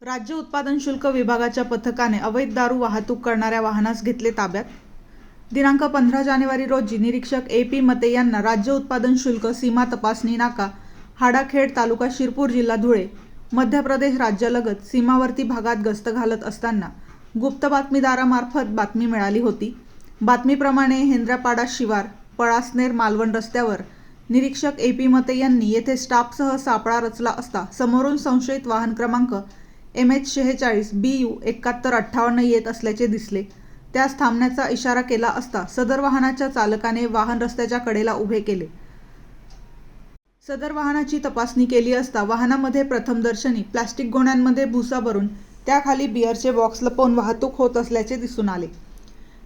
राज्य उत्पादन शुल्क विभागाच्या पथकाने अवैध दारू वाहतूक करणाऱ्या वाहनास घेतले ताब्यात। दिनांक 15 जानेवारी रोजी निरीक्षक ए.पी. मते यांना राज्य उत्पादन शुल्क सीमा तपासणी नाका हाडाखेड तालुका शिरपूर जिल्हा धुळे मध्य प्रदेश राज्यालगत सीमावर्ती भागात गस्त घालत असताना गुप्त बातमीदारामार्फत बातमी मिळाली होती। बातमीप्रमाणे हेंद्रापाडा शिवार पळासनेर मालवण रस्त्यावर निरीक्षक ए.पी. मते यांनी येथे स्टाफसह सापळा रचला असता समोरून संशयित वाहन क्रमांक MH46 BU 7158 येत असल्याचे दिसले। त्यास थांबण्याचा इशारा केला असता सदर वाहनाच्या चालकाने वाहन रस्त्याच्या कडेला उभे केले। सदर वाहनाची तपासणी केली असता वाहनामध्ये प्रथमदर्शनी प्लास्टिक गोण्यांमध्ये भुसा भरून त्याखाली बिअरचे बॉक्स लपवून वाहतूक होत असल्याचे दिसून आले।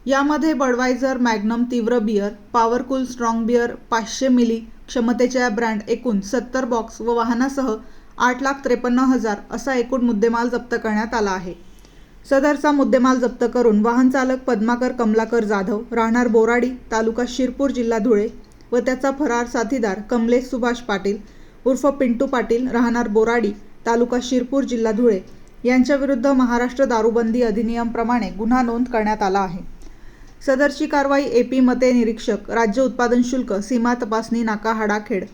यामध्ये बडवायझर, मॅग्नम तीव्र बिअर, पॉवरकूल स्ट्रॉंग बिअर 500 मिली क्षमतेच्या ब्रँड एकूण 70 बॉक्स व वाहनासह 8,53,000 असा एकूण मुद्देमाल जप्त करण्यात आला आहे। सदरचा मुद्देमाल जप्त करून वाहन चालक पद्माकर कमलाकर जाधव राहणार बोराडी तालुका शिरपूर जिल्हा धुळे व त्याचा फरार साथीदार कमलेश सुभाष पाटील उर्फ पिंटू पाटील राहणार बोराडी तालुका शिरपूर जिल्हा धुळे यांच्या विरुद्ध महाराष्ट्र दारूबंदी अधिनियम प्रमाणे गुन्हा नोंद करण्यात आला आहे। सदरची कारवाई ए.पी. मते निरीक्षक राज्य उत्पादन शुल्क सीमा तपासणी नाका हाडाखेड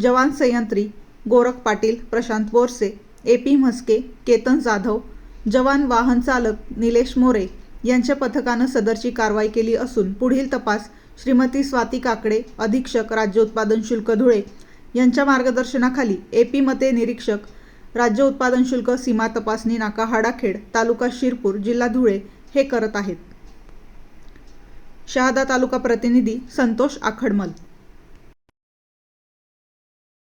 जवान संयंत्री गोरख पाटील, प्रशांत बोरसे, ए.पी. म्हस्के, केतन जाधव, जवान वाहन चालक निलेश मोरे यांच्या पथकानं सदरची कारवाई केली असून पुढील तपास श्रीमती स्वाती काकडे अधीक्षक राज्य उत्पादन शुल्क धुळे यांच्या मार्गदर्शनाखाली ए.पी. मते निरीक्षक राज्य उत्पादन शुल्क सीमा तपासणी नाका हाडाखेड तालुका शिरपूर जिल्हा धुळे हे करत आहेत। शहादा तालुका प्रतिनिधी संतोष आखडमल।